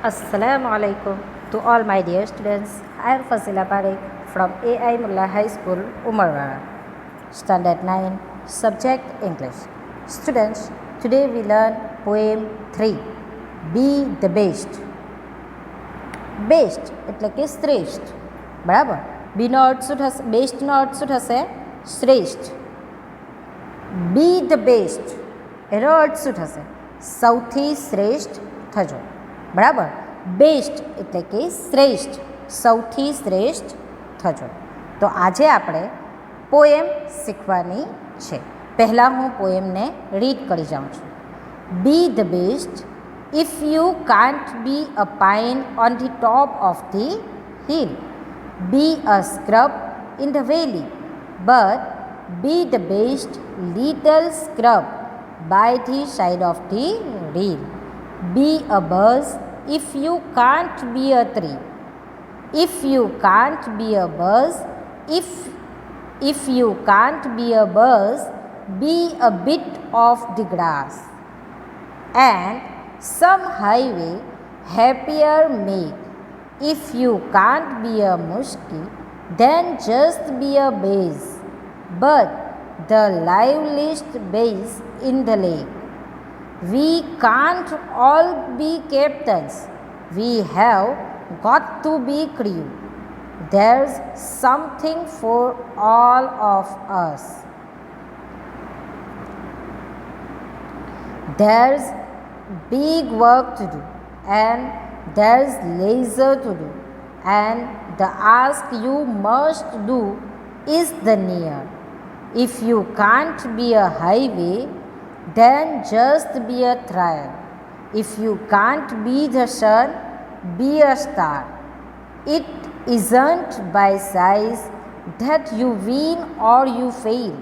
Assalamu alaikum to all my dear students. I am Fasila Parekh from AI Mullah High School, Umarwara, Standard 9, Subject English. Students, today we learn poem 3, Be the Best. Best એટલે કે શ્રેષ્ઠ, બરાબર. બીનો અર્થ શું થશે? બેસ્ટનો અર્થ શું થશે? શ્રેષ્ઠ. બી the best એનો અર્થ શું થશે? સૌથી શ્રેષ્ઠ થજો, બરાબર. બેસ્ટ એટલે કે શ્રેષ્ઠ, સૌથી શ્રેષ્ઠ થજો. તો આજે આપણે પોએમ શીખવાની છે. પહેલાં હું પોએમને રીડ કરી જાઉં છું. બી the best. If you can't be a pine on the top of the hill, be a scrub in the valley, but be the best little scrub by the side of the rail. Be a buzz if you can't be a tree. If you can't be a buzz, if you can't be a buzz, be a bit of the grass. And some highway happier make. If you can't be a muskie, then just be a bass, but the liveliest bass in the lake. We can't all be captains, we have got to be crew. There's something for all of us. There's big work to do, and there's leisure to do, and the ask you must do is the near. If you can't be a highway, then just be a trial. If you can't be the sun, be a star. It isn't by size that you win or you fail.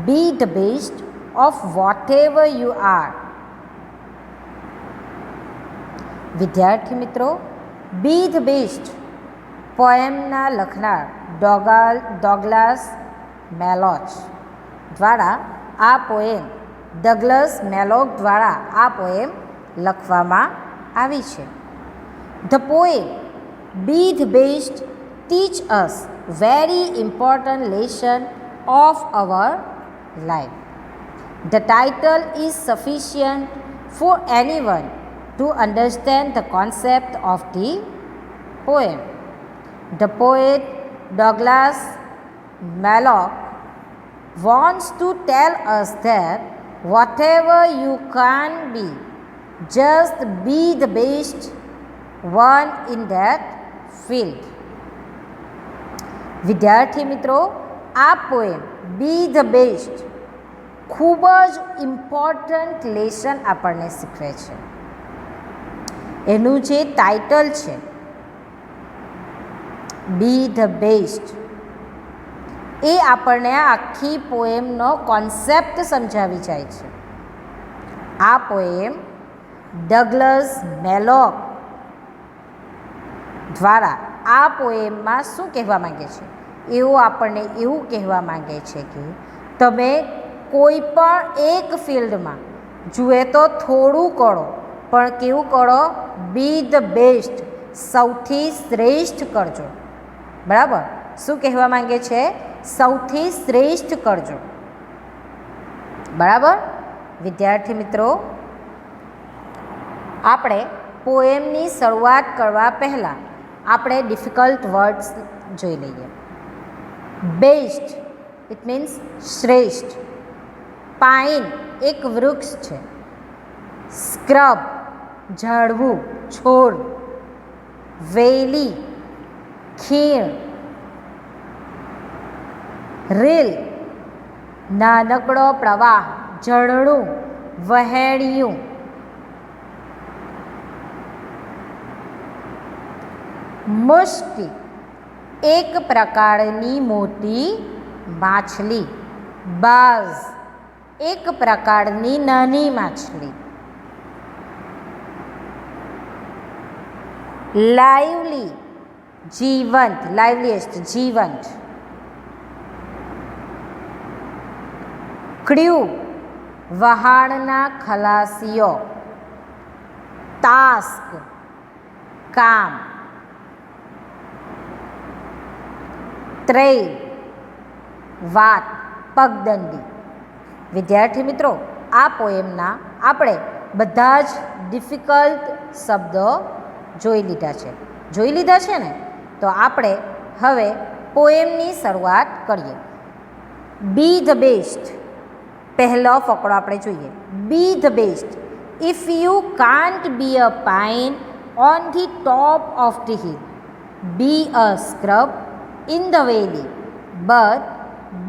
Be the best of whatever you are. વિદ્યાર્થી મિત્રો, બી the best પોએમના લખનાર ડોગલાસ મેલોચ દ્વારા આ poem દ્વારા આ poem લખવામાં આવી છે. The poem be the best teach us very important lesson of our life. The title is sufficient for anyone to understand the concept of the poem. The poet Douglas Malloch wants to tell us that whatever you can be, just be the best one in that field. વિદ્યાર્થી મિત્રો, આ poem be the best ખૂબ જ important lesson આપણને શીખવે છે. એનું જે ટાઇટલ છે બી ધ બેસ્ટ, એ આપણને આખી પોએમનો કોન્સેપ્ટ સમજાવી જાય છે. આ પોએમ ડગલસ મેલોક દ્વારા આ પોએમમાં શું કહેવા માંગે છે? આપણને એવું કહેવા માંગે છે કે તમે કોઈ પણ એક ફિલ્ડમાં જુએ તો થોડું કરો, પણ કેવું કરો? બી ધ બેસ્ટ, સૌથી શ્રેષ્ઠ કરજો, બરાબર. શું કહેવા માંગે છે? સૌથી શ્રેષ્ઠ કરજો, બરાબર. વિદ્યાર્થી મિત્રો, આપણે પોએમની શરૂઆત કરવા પહેલાં આપણે ડિફિકલ્ટ વર્ડ્સ જોઈ લઈએ. બેસ્ટ ઇટ મીન્સ શ્રેષ્ઠ. પાઇન એક વૃક્ષ છે. સ્ક્રબ ઝાડવું, છોડ. વેલી ખીણ. રેલ નાનકડો પ્રવાહ, ઝરણું, વહેણિયું. મુશ્કી એક પ્રકારની મોટી માછલી. બાઝ એક પ્રકારની નાની માછલી. લાઇવલી જીવંત, લાઇવલીએસ્ટ જીવંત. ક્ર્યુ વહાણના ખલાસીઓ. ટાસ્ક કામ, ત્રેય વાત, પગદંડી. વિદ્યાર્થી મિત્રો, આ પોએમના આપણે બધા જ ડિફિકલ્ટ શબ્દો જોઈ લીધા છે ને? તો આપણે હવે પોએમની શરૂઆત કરીએ. Be the best. પહેલો ફકરો આપણે જોઈએ. Be the best. If you can't be a pine on the top of the hill, be a scrub in the valley, but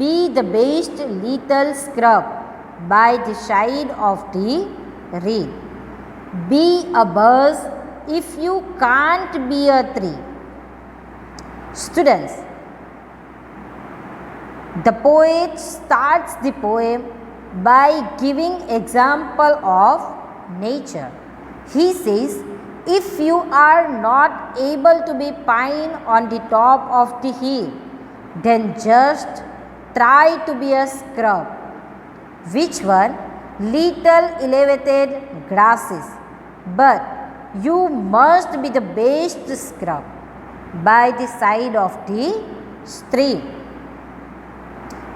be the best little scrub by the side of the reed. Be a buzz if you can't be a tree. Students, the poet starts the poem by giving example of nature. He says, if you are not able to be pine on the top of the hill, then just try to be a scrub. Which one? Little elevated grasses. But you must be the best scrub by the side of the stream.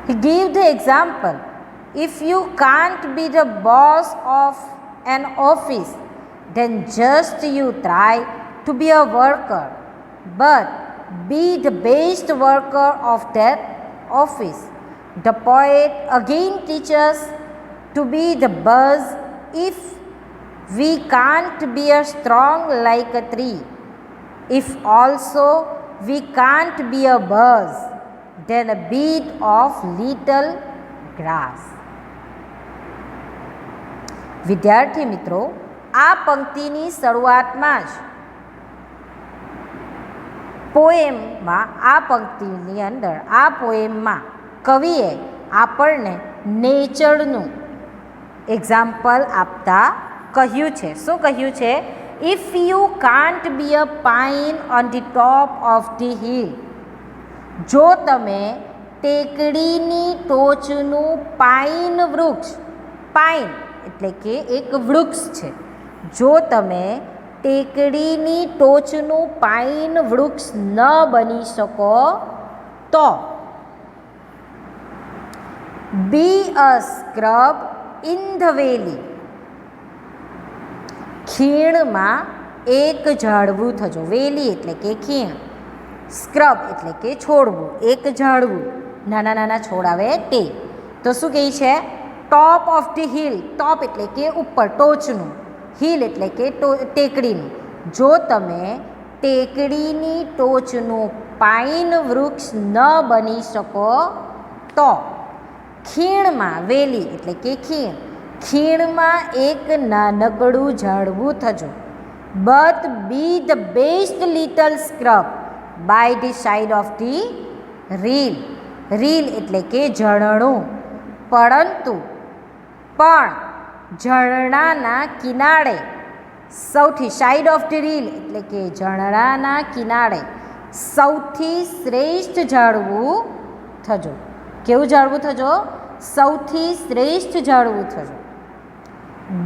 He gave the example. If you can't be the boss of an office, then just you try to be a worker. But be the best worker of that office. The poet again teaches to be the buzz if we can't be as strong like a tree. If also we can't be a buzz, then a bit of little grass. વિદ્યાર્થી મિત્રો, આ પંક્તિની શરૂઆતમાં જ પોએમમાં, આ પંક્તિની અંદર, આ પોએમમાં કવિએ આપણને નેચરનું example આપતા કહ્યું છે. શું કહ્યું છે? If you can't be a pine on the top of the hill. જો તમે ટેકડીની ટોચનું પાઇન વૃક્ષ, પાઇન એટલે કે એક વૃક્ષ છે, જો તમે ટેકડીની ટોચનું પાઇન વૃક્ષ ન બની શકો તો be a scrub in the valley. ખીણમાં એક ઝાડવું થજો. વેલી એટલે કે ખીણ, સ્ક્રબ એટલે કે છોડવું, એક ઝાડવું, નાના નાના છોડ આવે તે. તો શું કહે છે? Top of the hill. Top એટલે કે ઉપર, ટોચનું, હિલ એટલે કે ટેકડીનું. જો તમે ટેકડીની ટોચનું પાઇન વૃક્ષ ન બની શકો તો ખીણમાં, વેલી એટલે કે ખીણ, ખીણમાં એક નાનકડું ઝાડવું થજો. But be the best little scrub by the side of the rill. Rill એટલે કે ઝરણું. પણ ઝરણાના કિનારે, સૌથી, સાઇડ ઓફ ધી રીલ એટલે કે ઝરણાના કિનારે સૌથી શ્રેષ્ઠ ઝાડવું થજો. કેવું ઝાડવું થજો? સૌથી શ્રેષ્ઠ ઝાડવું થજો.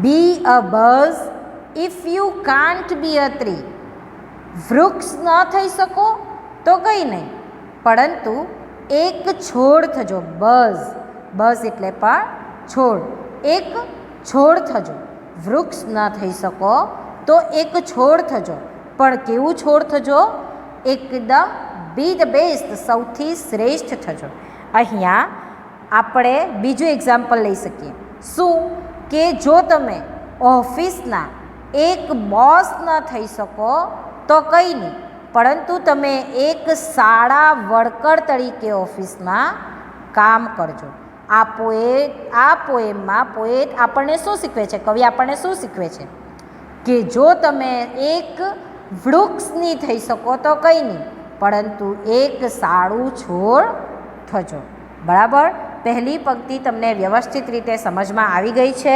Be a bush if you can't be a tree. વૃક્ષ ન થઈ શકો તો કંઈ નહીં, પરંતુ એક છોડ થજો. બઝ, બઝ એટલે પણ છોડ, એક છોડ થજો. વૃક્ષ ન થઈ શકો તો એક છોડ થજો. પણ કેવું છોડ થજો? એકદમ બી ધ બેસ્ટ, સૌથી શ્રેષ્ઠ થજો. અહીંયા આપણે બીજું એક્ઝામ્પલ લઈ શકીએ. શું કે જો તમે ઓફિસના એક બોસ ન થઈ શકો તો કંઈ નહીં, પરંતુ તમે એક સારા વર્કર તરીકે ઓફિસમાં કામ કરજો. આ પોએમમાં પોએટ આપણને શું શીખવે છે? કવિ આપણને શું શીખવે છે? કે જો તમે એક વૃક્ષની થઈ શકો તો કંઈ નહીં, પરંતુ એક સારું છોડ થજો. બરાબર? પહેલી પંક્તિ તમને વ્યવસ્થિત રીતે સમજમાં આવી ગઈ છે?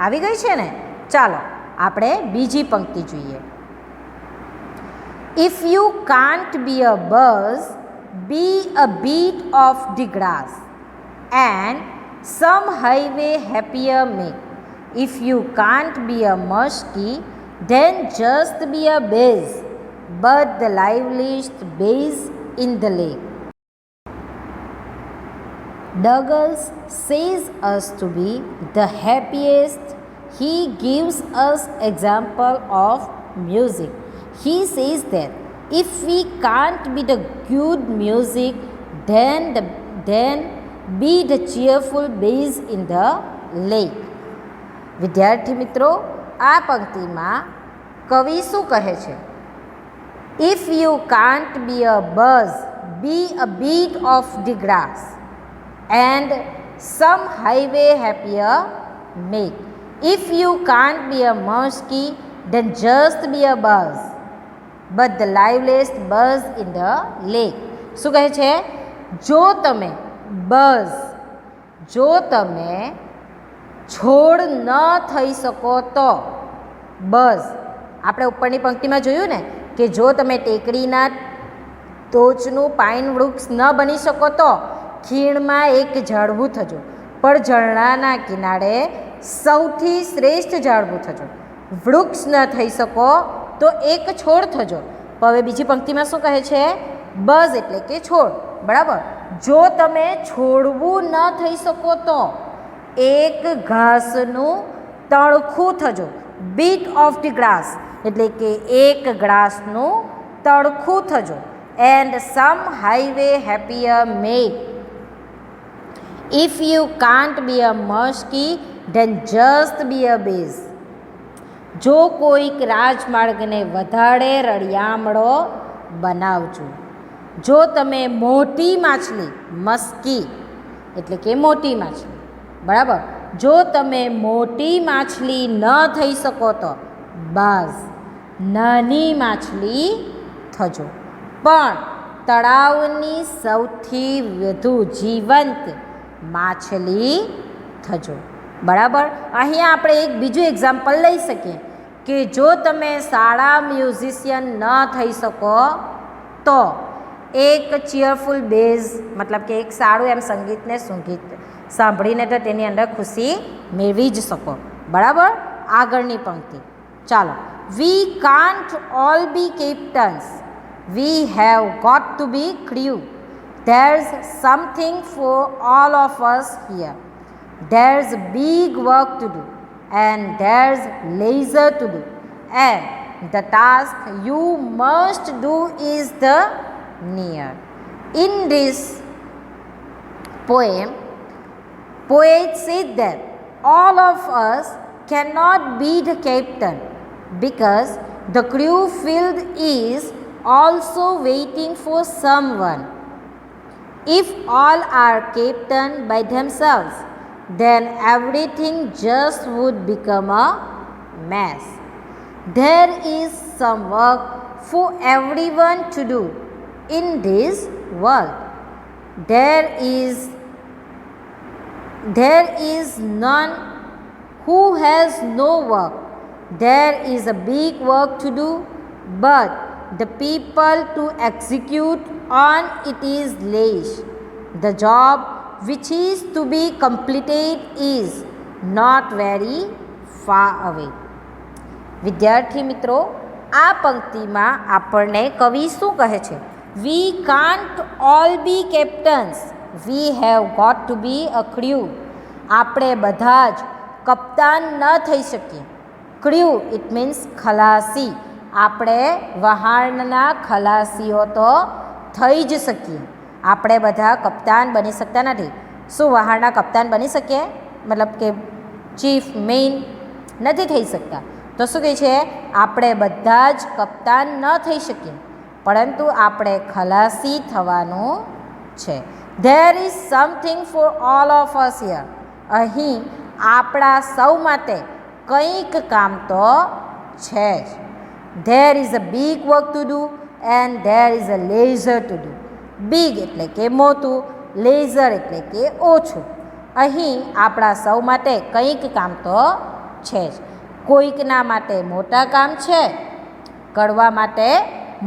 આવી ગઈ છે ને? ચાલો આપણે બીજી પંક્તિ જોઈએ. If you can't be a bush, be a bit of the grass and some highway happier make. If you can't be a muskie, then just be a buzz but the liveliest bass in the lake. Douglas says us to be the happiest. He gives us example of music. He says that if we can't be the good music, then be the cheerful bass in the lake. વિદ્યાર્થી મિત્રો, આ પંક્તિમાં કવિ શું કહે છે? If you can't be a buzz, be a beat of the grass, and some highway happier make. If you can't be a muskie, then just be a buzz, but the liveliest buzz in the lake. શું કહે છે? જો તમે buzz, જો તમે છોડ ન થઈ શકો તો બઝ. આપણે ઉપરની પંક્તિમાં જોયું ને કે જો તમે ટેકરીના ટોચનું પાઇન વૃક્ષ ન બની શકો તો ખીણમાં એક ઝાડવું થજો, પણ ઝરણાના કિનારે સૌથી શ્રેષ્ઠ ઝાડવું થજો. વૃક્ષ ન થઈ શકો તો એક છોડ થજો. હવે બીજી પંક્તિમાં શું કહે છે? બઝ એટલે કે છોડ, બરાબર. જો તમે છોડવું ન થઈ શકો તો એક ઘાસનું તણખું થજો. બીટ ઓફ ધી ગ્રાસ એટલે કે એક ગ્રાસનું તણખું થજો. And some highway happier make. If you can't be a muskie, then just be a bass. જો કોઈક રાજમાર્ગને વધારે રળિયામણો બનાવજો. જો તમે મોટી માછલી, મસ્કી એટલે કે મોટી માછલી, બરાબર. જો તમે મોટી માછલી ન થઈ શકો તો બાઝ, નાની માછલી થજો, પણ તળાવની સૌથી વધુ જીવંત માછલી થજો, બરાબર. અહીંયા આપણે એક બીજું એક્ઝામ્પલ લઈ શકીએ કે જો તમે સારા મ્યુઝિશિયન ન થઈ શકો તો એક ચીયરફુલ બેઝ, મતલબ કે એક સારું એમ સંગીતને સાંભળીને તો તેની અંદર ખુશી મેળવી જ શકો, બરાબર. આગળની પંક્તિ ચાલો. We can't all be captains, we have got to be crew. There's something for all of us here. There's big work to do and there's lesser to do, and the task you must do is the near. In this poem, poet said that all of us cannot be the captain because the crew field is also waiting for someone. If all are captain by themselves, then everything just would become a mess. There is some work for everyone to do in this world. There is none who has no work. There is a big work to do, but the people to execute on it is less. The job which is to be completed is not very far away. વિદ્યાર્થી મિત્રો, આ પંક્તિમાં આપણને કવિ શું કહે છે? We can't all be captains, we have got to be a crew. આપણે બધા જ કપ્તાન ન થઈ શકીએ. ક્રૂ ઇટ મીન્સ ખલાસી. આપણે વહાણના ખલાસીઓ તો થઈ જ શકીએ. આપણે બધા કપ્તાન બની શકતા નથી. શું વહાણના કપ્તાન બની શકીએ? મતલબ કે ચીફ, મેઇન નથી થઈ શકતા. તો શું કહે છે? આપણે બધા જ કપ્તાન ન થઈ શકીએ, પરંતુ આપણે ખલાસી થવાનું છે. There is something for all of us here. અહીં આપણા સૌ માટે કંઈક કામ તો છે જ. There is a big work to do and there is a lesser to do. Big એટલે કે મોટું, લેઝર એટલે કે ઓછું. અહીં આપણા સૌ માટે કંઈક કામ તો છે જ. કોઈકના માટે મોટા કામ છે, કરવા માટે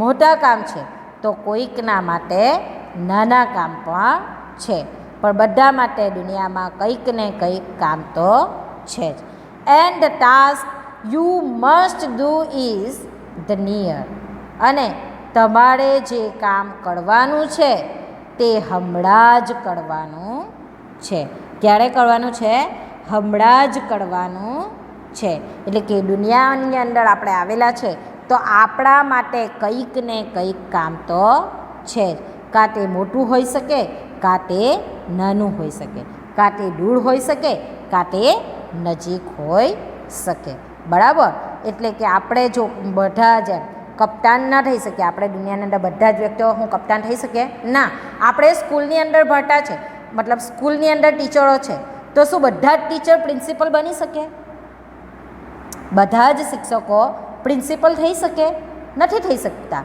મોટા કામ છે, તો કોઈકના માટે નાના કામ પણ છે, પણ બધા માટે દુનિયામાં કંઈક ને કંઈક કામ તો છે જ. And the task you must do is the near. અને તમારે જે કામ કરવાનું છે તે હમણાં જ કરવાનું છે. ક્યારે કરવાનું છે? હમણાં જ કરવાનું છે. એટલે કે દુનિયાની અંદર આપણે આવેલા છે તો આપણા માટે કંઈક ને કંઈક કામ તો છે જ. કાં તે મોટું હોઈ શકે, કાં તે નાનું હોઈ શકે, કાં તે દૂર હોઈ શકે, કાં તે નજીક હોઈ શકે. બરાબર. એટલે કે આપણે જો બધા જ કપ્તાન ના થઈ શકીએ, આપણે દુનિયાની અંદર બધા જ વ્યક્તિઓ હું કપ્તાન થઈ શકીએ ના. આપણે સ્કૂલની અંદર ભણતા છે, મતલબ સ્કૂલની અંદર ટીચરો છે, તો શું બધા જ ટીચર પ્રિન્સિપલ બની શકે? બધા જ શિક્ષકો પ્રિન્સિપલ થઈ શકે? નથી થઈ શકતા.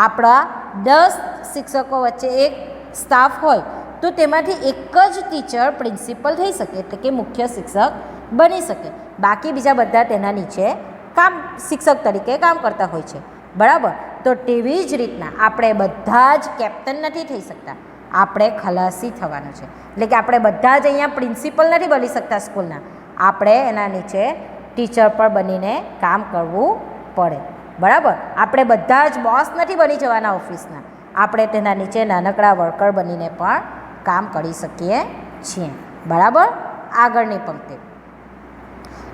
આપણા 10 શિક્ષકો વચ્ચે એક સ્ટાફ હોય તો તેમાંથી એક જ ટીચર પ્રિન્સિપલ થઈ શકે, એટલે કે મુખ્ય શિક્ષક બની શકે. બાકી બીજા બધા તેના નીચે શિક્ષક તરીકે કામ કરતા હોય છે. બરાબર. તો તેવી જ રીતના આપણે બધા જ કેપ્ટન નથી થઈ શકતા, આપણે ખલાસી થવાનું છે. એટલે કે આપણે બધા જ અહીંયા પ્રિન્સિપલ નથી બની શકતા સ્કૂલના, આપણે એના નીચે ટીચર પર બનીને કામ કરવું પડે. બરાબર. આપણે બધા જ બોસ નથી બની જવાના ઓફિસના, આપણે તેના નીચે નાનકડા વર્કર બનીને પણ કામ કરી શકીએ છીએ. બરાબર. આગળની પંક્તિ,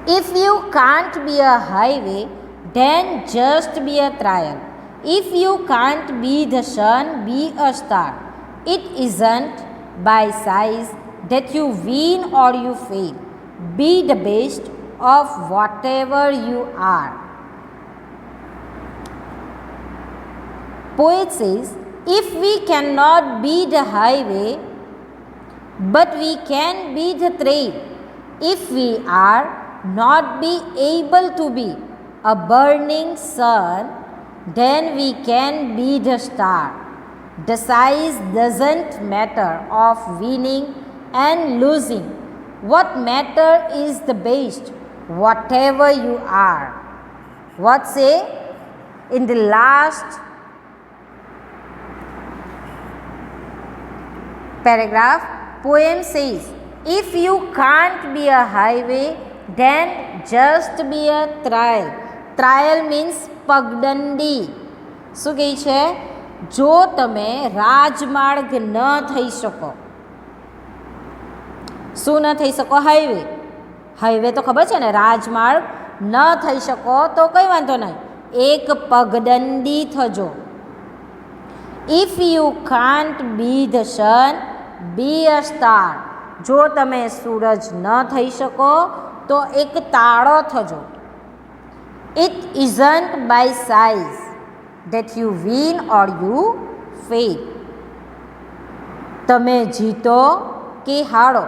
If you can't be a highway, then just be a trial. If you can't be the sun, be a star. It isn't by size that you win or you fail. Be the best of whatever you are. Poet says, if we cannot be the highway, but we can be the trail. If we are not be able to be a burning sun, then we can be the star. The size doesn't matter of winning and losing. What matter is the best, whatever you are. What say in the last paragraph? Poem says, if you can't be a highway, then just be a trial. Trial means પગદંડી. શું કહે છે? જો તમે રાજમાર્ગ ન થઈ શકો. શું ન થઈ શકો? હાઈવે. હાઈવે તો ખબર છે ને, રાજમાર્ગ ન થઈ શકો તો કંઈ વાંધો નહીં, એક પગદંડી થજો. If you can't be the sun, be a star. જો તમે સૂરજ ન થઈ શકો તો એક તાળો થજો. It isn't by size that you win or you fail. તમે જીતો કે હારો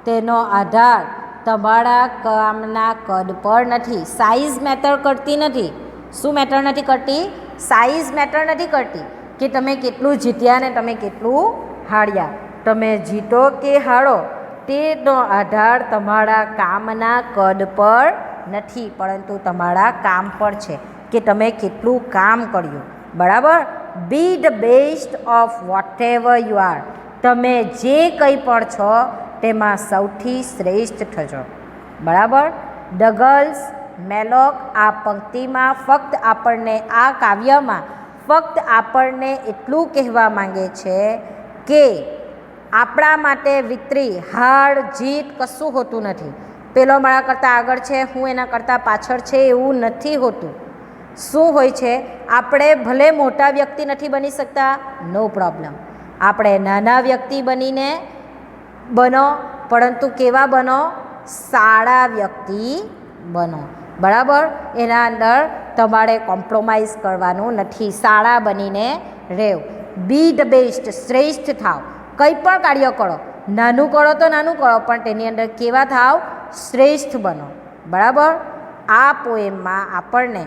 તેનો આધાર તમારા કામના કદ પર નથી. સાઇઝ મેટર કરતી નથી. શું મેટર નથી કરતી? સાઇઝ મેટર નથી કરતી કે તમે કેટલું જીત્યા ને તમે કેટલું હાર્યા. તમે જીતો કે હારો તેનો આધાર તમારા કામના કદ પર નથી, પરંતુ તમારા કામ પર છે કે તમે કેટલું કામ કર્યું. બરાબર. બી the best of what ever you are. તમે જે કંઈ પણ છો તેમાં સૌથી શ્રેષ્ઠ થજો. બરાબર. ડગલ્સ મેલોક આ પંક્તિમાં ફક્ત આપણને, આ કાવ્યમાં ફક્ત આપણને એટલું કહેવા માંગે છે કે આપણા માટે વિતરી હાર જીત કશું હોતું નથી. પેલો મારા કરતાં આગળ છે, હું એના કરતાં પાછળ છે, એવું નથી હોતું. શું હોય છે? આપણે ભલે મોટા વ્યક્તિ નથી બની શકતા, નો પ્રોબ્લેમ, આપણે નાના વ્યક્તિ બનીને બનો, પરંતુ કેવા બનો? સારા વ્યક્તિ બનો. બરાબર. એના અંદર તમારે કોમ્પ્રોમાઇઝ કરવાનું નથી, સારા બનીને રહેવ. બી ધ બેસ્ટ, શ્રેષ્ઠ થાવ. કંઈ પણ કાર્ય કરો, નાનું કરો તો નાનું કરો, પણ તેની અંદર કેવા થાવ? શ્રેષ્ઠ બનો. બરાબર. આ પોએમમાં આપણને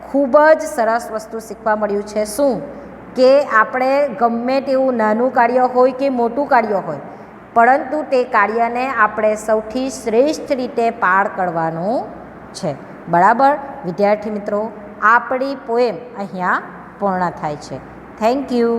ખૂબ જ સરસ વસ્તુ શીખવા મળ્યું છે. શું? કે આપણે ગમે તેવું નાનું કાર્ય હોય કે મોટું કાર્ય હોય, પરંતુ તે કાર્યને આપણે સૌથી શ્રેષ્ઠ રીતે પાર કરવાનું છે. બરાબર. વિદ્યાર્થી મિત્રો, આપણી પોએમ અહીંયા પૂર્ણ થાય છે. Thank you.